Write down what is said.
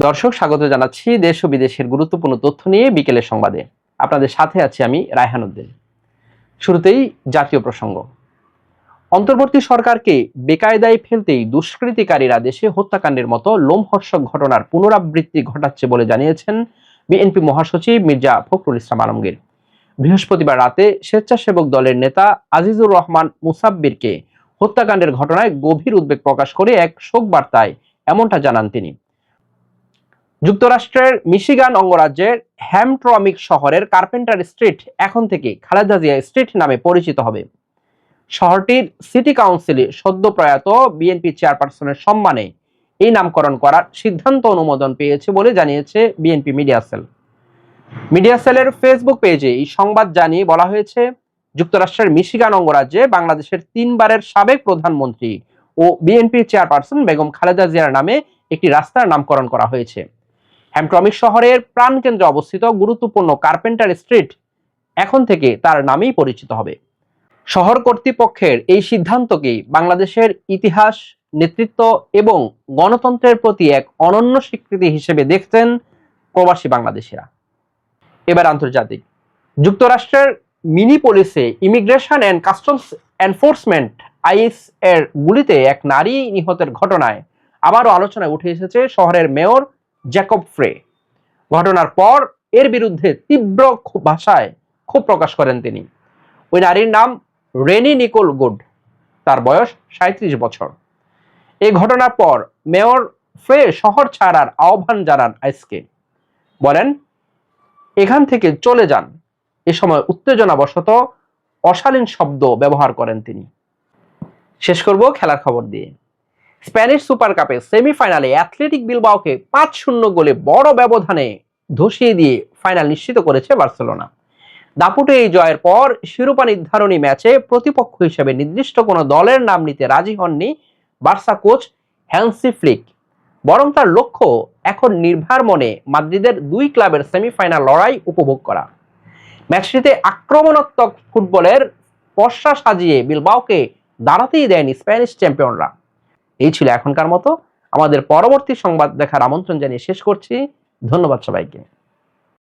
দর্শক, স্বাগত জানাচ্ছি দেশ ও বিদেশের গুরুত্বপূর্ণ তথ্য নিয়ে বিকেলের সংবাদে। আপনাদের সাথে আছি আমি রায়হান উদ্দিন। শুরুতেই জাতীয় প্রসঙ্গ। অন্তর্বর্তী সরকারকে বেকায়দায় ফেলতেই দুষ্কৃতিকারীরা দেশে হত্যাকাণ্ডের মতো লোমহর্ষক ঘটনার পুনরাবৃত্তি ঘটাচ্ছে বলে জানিয়েছেন বিএনপি মহাসচিব মির্জা ফখরুল ইসলাম আলমগীর। বৃহস্পতিবার রাতে স্বেচ্ছাসেবক দলের নেতা আজিজুর রহমান মুসাব্বিরকে হত্যাকাণ্ডের ঘটনায় গভীর উদ্বেগ প্রকাশ করে এক শোক বার্তায় এমনটা জানান তিনি। যুক্তরাষ্ট্রের মিশিগান অঙ্গরাজ্যের হ্যামট্রমিক শহরের কার্পেন্টার স্ট্রিট এখন থেকে খালেদা জিয়া স্ট্রিট নামে পরিচিত হবে। শহরটির সিটি কাউন্সিলে সদ্য প্রয়াত বিএনপি চেয়ারপারসনের সম্মানে এই নামকরণ করার সিদ্ধান্ত অনুমোদন পেয়েছে বলে জানিয়েছে বিএনপি মিডিয়া সেল। মিডিয়া সেলের ফেসবুক পেজে এই সংবাদ জানিয়ে বলা হয়েছে, যুক্তরাষ্ট্রের মিশিগান অঙ্গরাজ্যে বাংলাদেশের 3 বারের সাবেক প্রধানমন্ত্রী ও বিএনপি চেয়ারপারসন বেগম খালেদা জিয়ার নামে একটি রাস্তার নামকরণ করা হয়েছে। হ্যামট্রমিক শহরের প্রাণকেন্দ্রে অবস্থিত গুরুত্বপূর্ণ কার্পেন্টার স্ট্রিট এখন থেকে তার নামেই পরিচিত হবে। শহর কর্তৃপক্ষের এই সিদ্ধান্তকে বাংলাদেশের ইতিহাস, নেতৃত্ব এবং গণতন্ত্রের প্রতি এক অনন্য স্বীকৃতি হিসেবে দেখছেন প্রবাসী বাংলাদেশিরা। এবার আন্তর্জাতিক। যুক্তরাষ্ট্রের মিনিপোলিসে immigration and customs enforcement ICE এর গুলিতে এক নারী নিহতের ঘটনায় আবারও আলোচনায় উঠে এসেছে শহরের মেয়র জ্যাকব ফ্রে। ঘটনার পর এর বিরুদ্ধে তীব্র ভাষায় ক্ষোভ প্রকাশ করেন তিনি। ওই নারীর নাম রেনি নিকোল গুড, তার বয়স 37 বছর। এই ঘটনার পর মেয়র ফ্রে শহর ছাড়ার আহ্বান জানান আইসকে, বলেন এখান থেকে চলে যান। এ সময় উত্তেজনাবশত অশালীন শব্দ ব্যবহার করেন তিনি। শেষ করব খেলার খবর দিয়ে। স্প্যানিশ সুপার কাপে সেমিফাইনালে অ্যাথলেটিক বিলবাওকে 5-0 গোলে বড় ব্যবধানে ধসিয়ে দিয়ে ফাইনাল নিশ্চিত করেছে বার্সেলোনা। দাপুটে এই জয়ের পর শিরোপা নির্ধারণী ম্যাচে প্রতিপক্ষ হিসেবে নির্দিষ্ট কোনো দলের নাম নিতে রাজি হননি বার্সা কোচ হ্যান্সি ফ্লিক। বরং তার লক্ষ্য এখন নির্ভার মনে মাদ্রিদের 2 ক্লাবের সেমিফাইনাল লড়াই উপভোগ করা। ম্যাচটিতে আক্রমণাত্মক ফুটবলের পসরা সাজিয়ে বিলবাওকে দাঁড়াতেই দেয়নি স্প্যানিশ চ্যাম্পিয়নরা। এই ছিল এখনকার মতো। আমাদের পরবর্তী সংবাদ দেখার আমন্ত্রণ জানিয়ে শেষ করছি। ধন্যবাদ সবাইকে।